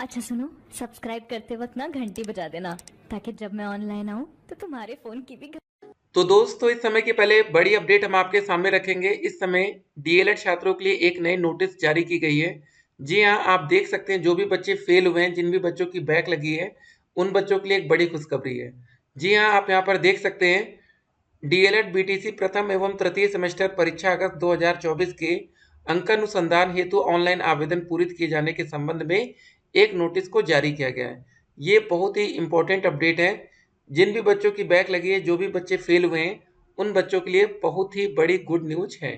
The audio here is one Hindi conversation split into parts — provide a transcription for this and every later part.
अच्छा सुनो, सब्सक्राइब करते वक्त ना घंटी बजा देना ताकि जब मैं ऑनलाइन आऊँ तो तुम्हारे फोन की भी तो दोस्तों इस समय के पहले बड़ी अपडेट हम आपके सामने रखेंगे। इस समय डीएलएड छात्रों के लिए एक नई नोटिस जारी की गई है। जी हाँ, आप देख सकते हैं जो भी बच्चे फेल हुए हैं, जिन भी बच्चों की बैक लगी है, उन बच्चों के लिए एक बड़ी खुशखबरी है। जी हाँ, आप यहाँ पर देख सकते हैं डीएलएड बीटीसी प्रथम एवं तृतीय सेमेस्टर परीक्षा अगस्त 2024 के अंकानुसंधान हेतु ऑनलाइन आवेदन पूरित किए जाने के संबंध में एक नोटिस को जारी किया गया है। ये बहुत ही इम्पोर्टेंट अपडेट है। जिन भी बच्चों की बैक लगी है, जो भी बच्चे फेल हुए हैं, उन बच्चों के लिए बहुत ही बड़ी गुड न्यूज है।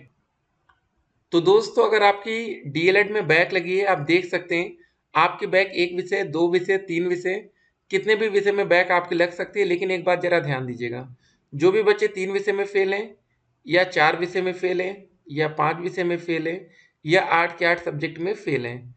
तो दोस्तों अगर आपकी डीएलएड में बैक लगी है, आप देख सकते हैं आपकी बैक एक विषय, दो विषय, तीन विषय, कितने भी विषय में बैक आपकी लग सकती है। लेकिन एक बात जरा ध्यान दीजिएगा, जो भी बच्चे तीन विषय में फेल हैं, या चार विषय में फेल हैं, या पांच विषय में फेल हैं, या आठ के आठ सब्जेक्ट में फेल हैं,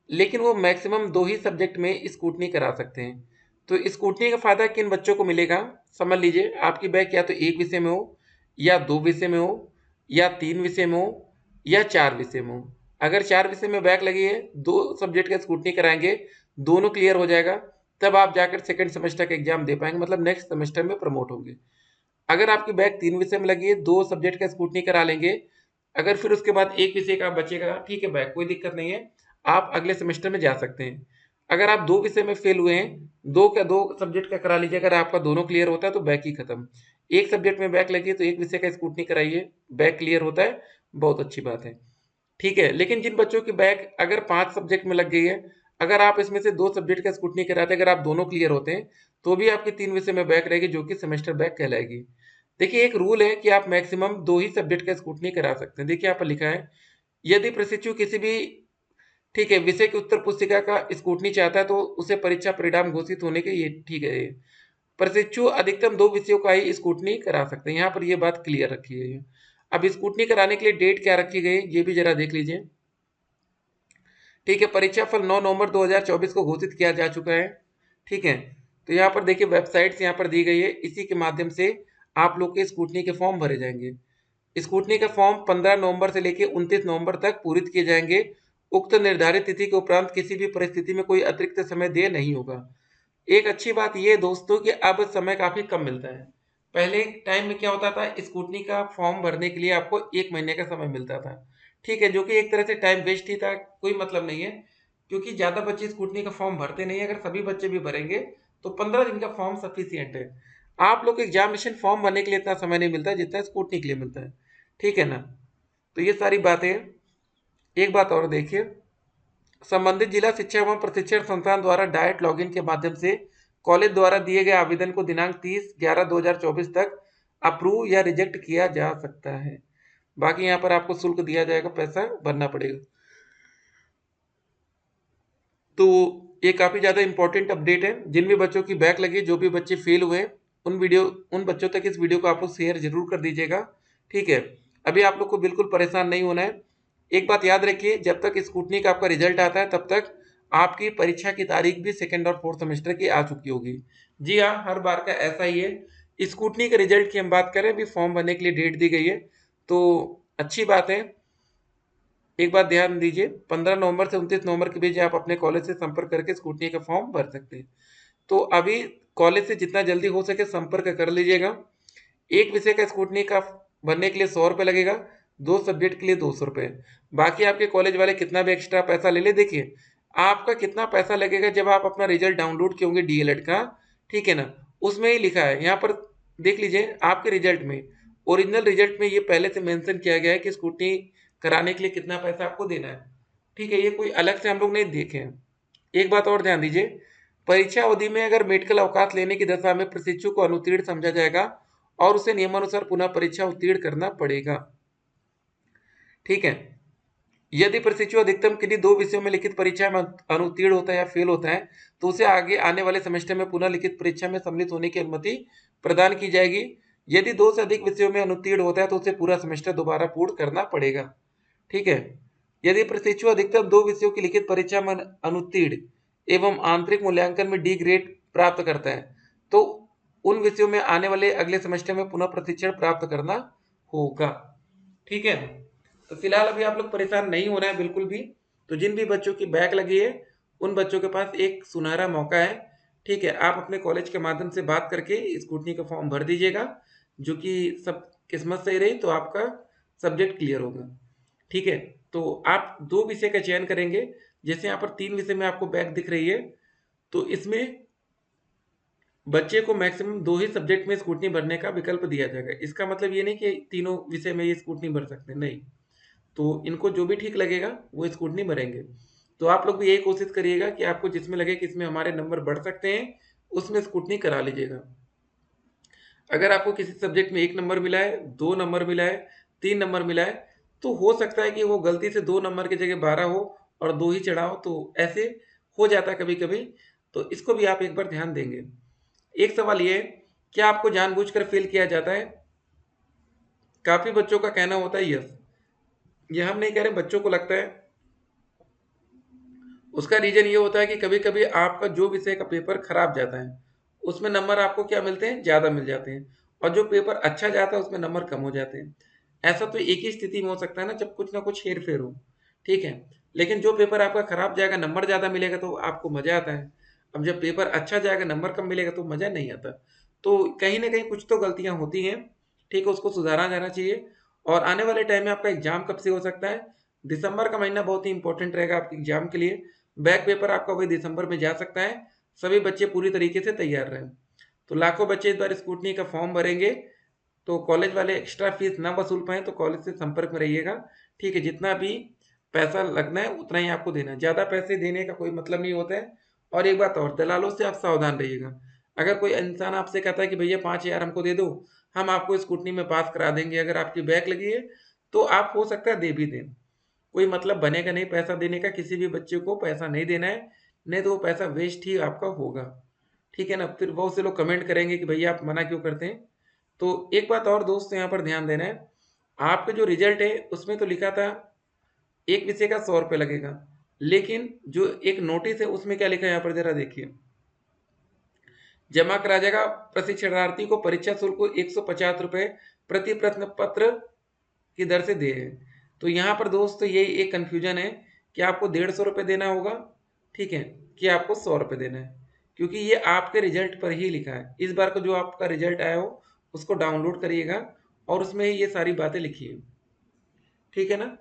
लेकिन वो मैक्सिमम दो ही सब्जेक्ट में स्कूटनी करा सकते हैं। तो स्कूटनी का फायदा किन बच्चों को मिलेगा, समझ लीजिए। आपकी बैक या तो एक विषय में हो, या दो विषय में हो, या तीन विषय में हो, या चार विषय में हो। अगर चार विषय में बैक लगी है, दो सब्जेक्ट का स्कूटनी कराएंगे, दोनों क्लियर हो जाएगा, तब आप जाकर सेकंड सेमेस्टर का एग्जाम दे पाएंगे, मतलब नेक्स्ट सेमेस्टर में प्रमोट होंगे। अगर आपकी बैक तीन विषय में लगी है, दो सब्जेक्ट का स्कूटनी करा लेंगे, अगर फिर उसके बाद एक विषय का बचेगा, ठीक है, बैक कोई दिक्कत नहीं है, आप अगले सेमेस्टर में जा सकते हैं। अगर आप दो विषय में फेल हुए हैं, दो सब्जेक्ट का करा लीजिए, अगर आपका दोनों क्लियर होता है तो बैक ही खत्म। एक सब्जेक्ट में बैक लगी है तो एक विषय का स्कूटनी कराइए, बैक क्लियर होता है, बहुत अच्छी बात है। ठीक है, लेकिन जिन बच्चों की बैक अगर पांच सब्जेक्ट में लग गई है, अगर आप इसमें से दो सब्जेक्ट का स्कूटनी कराते, अगर आप दोनों क्लियर होते हैं, तो भी आपकी तीन विषय में बैक रहेगी, जो कि सेमेस्टर बैक कहलाएगी। देखिए एक रूल है कि आप मैक्सिमम दो ही सब्जेक्ट का स्कूटनी करा सकते हैं। देखिए यहाँ पर लिखा है, यदि प्रशिक्षु किसी भी, ठीक है, विषय की उत्तर पुस्तिका का स्कूटनी चाहता है तो उसे परीक्षा परिणाम घोषित होने के, ये ठीक है, ये प्रशिक्षु अधिकतम दो विषयों का ही स्कूटनी करा सकते हैं। यहाँ पर ये बात क्लियर रखी है। अब स्कूटनी कराने के लिए डेट क्या रखी गई है, ये भी जरा देख लीजिए। ठीक है, परीक्षा फल 9 नवंबर 2024 को घोषित किया जा चुका है। ठीक है, तो यहाँ पर देखिए वेबसाइट्स यहाँ पर दी गई है, इसी के माध्यम से आप लोग के स्कूटनी के फॉर्म भरे जाएंगे। स्कूटनी का फॉर्म 15 नवंबर से लेकर 29 नवंबर तक पूरित किए जाएंगे। उक्त निर्धारित तिथि के उपरांत किसी भी परिस्थिति में कोई अतिरिक्त समय देय नहीं होगा। एक अच्छी बात यह है दोस्तों कि अब समय काफी कम मिलता है। पहले टाइम में क्या होता था, स्कूटनी का फॉर्म भरने के लिए आपको एक महीने का समय मिलता था। ठीक है, जो कि एक तरह से टाइम वेस्ट ही था, कोई मतलब नहीं है, क्योंकि ज्यादा बच्चे स्कूटनी का फॉर्म भरते नहीं है। अगर सभी बच्चे भी भरेंगे तो 15 दिन का फॉर्म सफिशियंट है। आप लोग को एग्जामिनेशन फॉर्म भरने के लिए इतना समय नहीं मिलता जितना स्कूटनी के लिए मिलता है। ठीक है ना, तो ये सारी बातें हैं। एक बात और देखिए, संबंधित जिला शिक्षा एवं प्रशिक्षण संस्थान द्वारा डायरेक्ट लॉगिन के माध्यम से कॉलेज द्वारा दिए गए आवेदन को दिनांक 30/11/2024 तक अप्रूव या रिजेक्ट किया जा सकता है। बाकी यहाँ पर आपको शुल्क दिया जाएगा, पैसा भरना पड़ेगा। तो ये काफी ज्यादा इंपॉर्टेंट अपडेट है। जिन भी बच्चों की बैक लगी, जो भी बच्चे फेल हुए, उन बच्चों तक इस वीडियो को आप लोग शेयर जरूर कर दीजिएगा। ठीक है, अभी आप लोग को बिल्कुल परेशान नहीं होना है। एक बात याद रखिए, जब तक स्कूटनी का आपका रिजल्ट आता है तब तक आपकी परीक्षा की तारीख भी सेकेंड और फोर्थ सेमेस्टर की आ चुकी होगी। जी हाँ, हर बार का ऐसा ही है। स्कूटनी के रिजल्ट की हम बात करें, अभी फॉर्म भरने के लिए डेट दी गई है, तो अच्छी बात है। एक बात ध्यान दीजिए, 15 नवंबर से 29 नवंबर के बीच आप अपने कॉलेज से संपर्क करके स्कूटनी का फॉर्म भर सकते हैं। तो अभी कॉलेज से जितना जल्दी हो सके संपर्क कर लीजिएगा। एक विषय का स्कूटनी का भरने के लिए 100 रुपये लगेगा, दो सब्जेक्ट के लिए 200 रुपये। बाकी आपके कॉलेज वाले कितना भी एक्स्ट्रा पैसा ले ले, देखिए आपका कितना पैसा लगेगा जब आप अपना रिजल्ट डाउनलोड किए होंगे डीएलएड का, ठीक है ना, उसमें ही लिखा है। यहाँ पर देख लीजिए, आपके रिजल्ट में, ओरिजिनल रिजल्ट में ये पहले से मेंशन किया गया है कि स्कूटनी कराने के लिए कितना पैसा आपको देना है। ठीक है, ये कोई अलग से हम लोग नहीं देखे हैं। एक बात और ध्यान दीजिए, परीक्षा अवधि में अगर मेडिकल अवकाश लेने की दशा में प्रशिक्षु को अनुत्तीर्ण समझा जाएगा और उसे नियमानुसार पुनः परीक्षा उत्तीर्ण करना पड़ेगा। ठीक है, यदि प्रशिक्षु अधिकतम किन्हीं दो विषयों में लिखित परीक्षा में अनुत्तीर्ण होता है या फेल होता है, तो उसे आगे आने वाले सेमेस्टर में पुनः लिखित परीक्षा में सम्मिलित होने की अनुमति प्रदान की जाएगी। यदि दो से अधिक विषयों में अनुत्तीर्ण होता है तो उसे पूरा सेमेस्टर दोबारा पूर्ण करना पड़ेगा। ठीक है, यदि प्रशिक्षु अधिकतम दो विषयों की लिखित परीक्षा में अनुत्तीर्ण एवं आंतरिक मूल्यांकन में डी ग्रेड प्राप्त करता है, तो उन विषयों में आने वाले अगले सेमेस्टर में पुनः प्रशिक्षण प्राप्त करना होगा। ठीक है, तो फिलहाल अभी आप लोग परेशान नहीं होना है बिल्कुल भी। तो जिन भी बच्चों की बैक लगी है, उन बच्चों के पास एक सुनहरा मौका है। ठीक है, आप अपने कॉलेज के माध्यम से बात करके स्कूटनी का फॉर्म भर दीजिएगा, जो कि सब किस्मत सही रही तो आपका सब्जेक्ट क्लियर होगा। ठीक है, तो आप 2 विषय का चयन करेंगे। जैसे यहाँ पर 3 विषय में आपको बैक दिख रही है, तो इसमें बच्चे को मैक्सिमम 2 ही सब्जेक्ट में स्कूटनी भरने का विकल्प दिया जाएगा। इसका मतलब ये नहीं कि तीनों विषय में ये स्कूटनी भर सकते हैं, नहीं। तो इनको जो भी ठीक लगेगा वो स्कूटनी भरेंगे। तो आप लोग भी यही कोशिश करिएगा कि आपको जिसमें लगे कि इसमें हमारे नंबर बढ़ सकते हैं, उसमें स्कूटनी करा लीजिएगा। अगर आपको किसी सब्जेक्ट में 1 नंबर मिला है, 2 नंबर मिला है, 3 नंबर मिला है, तो हो सकता है कि वो गलती से 2 नंबर की जगह 12 हो और 2 ही चढ़ा हो, तो ऐसे हो जाता है कभी-कभी। तो इसको भी आप एक बार ध्यान देंगे। एक सवाल ये है, क्या आपको जानबूझकर फेल किया जाता है? काफ़ी बच्चों का कहना होता है यस। ये हम नहीं कह रहे, बच्चों को लगता है। उसका रीज़न ये होता है कि कभी-कभी आपका जो विषय का पेपर खराब जाता है, उसमें नंबर आपको क्या मिलते हैं? ज़्यादा मिल जाते हैं, और जो पेपर अच्छा जाता है उसमें नंबर कम हो जाते हैं। ऐसा तो एक ही स्थिति में हो सकता है ना, जब कुछ ना कुछ हेर-फेर हो, ठीक है? लेकिन जो पेपर आपका खराब जाएगा, नंबर ज़्यादा मिलेगा तो आपको मज़ा आता है। अब जब पेपर अच्छा जाएगा, नंबर कम मिलेगा तो मज़ा नहीं आता। तो कहीं न कहीं कुछ तो गलतियाँ होती हैं, ठीक है? उसको सुधारा जाना चाहिए। और आने वाले टाइम में आपका एग्ज़ाम कब से हो सकता है? दिसंबर का महीना बहुत ही इम्पोर्टेंट रहेगा आपके एग्ज़ाम के लिए। बैक पेपर आपका वही दिसंबर में जा सकता है। सभी बच्चे पूरी तरीके से तैयार रहें। तो लाखों बच्चे इस बार स्कूटनी का फॉर्म भरेंगे, तो कॉलेज वाले एक्स्ट्रा फीस ना वसूल पाएँ तो कॉलेज से संपर्क में रहिएगा। ठीक है, जितना भी पैसा लगना है उतना ही आपको देना है। ज़्यादा पैसे देने का कोई मतलब नहीं होता है। और एक बात और, दलालों से आप सावधान रहिएगा। अगर कोई इंसान आपसे कहता है कि भैया 5,000 हमको दे दो, हम आपको स्कूटनी में पास करा देंगे, अगर आपकी बैक लगी है, तो आप हो सकता है दे भी दें। कोई मतलब बनेगा नहीं पैसा देने का, किसी भी बच्चे को पैसा नहीं देना है, नहीं तो वो पैसा वेस्ट ही आपका होगा। ठीक है ना? फिर बहुत से लोग कमेंट करेंगे कि भैया आप मना क्यों करते हैं? तो एक बात और दोस्त यहाँ पर ध्यान देना है, आपका जो रिजल्ट है उसमें तो लिखा था एक विषय का 100 रुपये लगेगा, लेकिन जो एक नोटिस है उसमें क्या लिखा है यहाँ पर ज़रा देखिए। जमा करा जाएगा प्रशिक्षणार्थी को परीक्षा शुल्क को 150 रुपये प्रति प्रश्न पत्र की दर से दिए हैं। तो यहाँ पर दोस्त यही एक कन्फ्यूजन है कि आपको 150 रुपये देना होगा, ठीक है, कि आपको 100 रुपये देना है, क्योंकि ये आपके रिजल्ट पर ही लिखा है। इस बार को जो आपका रिजल्ट आया हो उसको डाउनलोड करिएगा और उसमें ये सारी बातें लिखी है, ठीक है ना?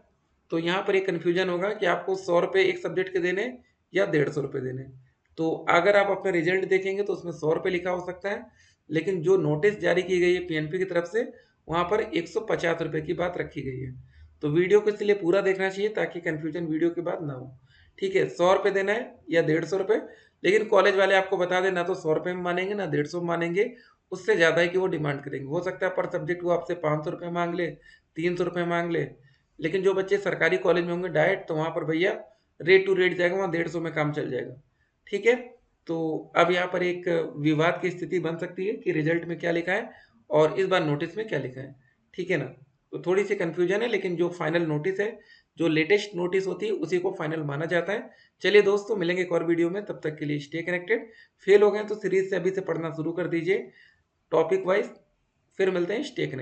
तो यहाँ पर एक कन्फ्यूजन होगा कि आपको 100 रुपये एक सब्जेक्ट के देने या 150 रुपये देने। तो अगर आप अपने रिजल्ट देखेंगे तो उसमें 100 रुपये लिखा हो सकता है, लेकिन जो नोटिस जारी की गई है पीएनपी की तरफ से, वहाँ पर 150 रुपये की बात रखी गई है। तो वीडियो को इसलिए पूरा देखना चाहिए ताकि कन्फ्यूजन वीडियो के बाद ना हो। ठीक है, 100 रुपये देना है या 150 रुपये, लेकिन कॉलेज वाले आपको बता दें ना तो 100 रुपये में मानेंगे ना 150 में मानेंगे, उससे ज़्यादा ही कि वो डिमांड करेंगे। हो सकता है पर सब्जेक्ट वो आपसे 500 रुपये मांग ले, 300 रुपये मांग ले, लेकिन जो बच्चे सरकारी कॉलेज में होंगे डायरेक्ट, तो वहाँ पर भैया रेट टू रेट जाएगा, वहाँ 150 में काम चल जाएगा। ठीक है, तो अब यहाँ पर एक विवाद की स्थिति बन सकती है कि रिजल्ट में क्या लिखा है और इस बार नोटिस में क्या लिखा है। ठीक है ना? तो थोड़ी सी कन्फ्यूजन है, लेकिन जो फाइनल नोटिस है, जो लेटेस्ट नोटिस होती है उसी को फाइनल माना जाता है। चलिए दोस्तों, मिलेंगे एक और वीडियो में, तब तक के लिए स्टे कनेक्टेड। फेल हो गए तो सीरीज से अभी से पढ़ना शुरू कर दीजिए टॉपिक वाइज। फिर मिलते हैं, स्टे कनेक्टेड।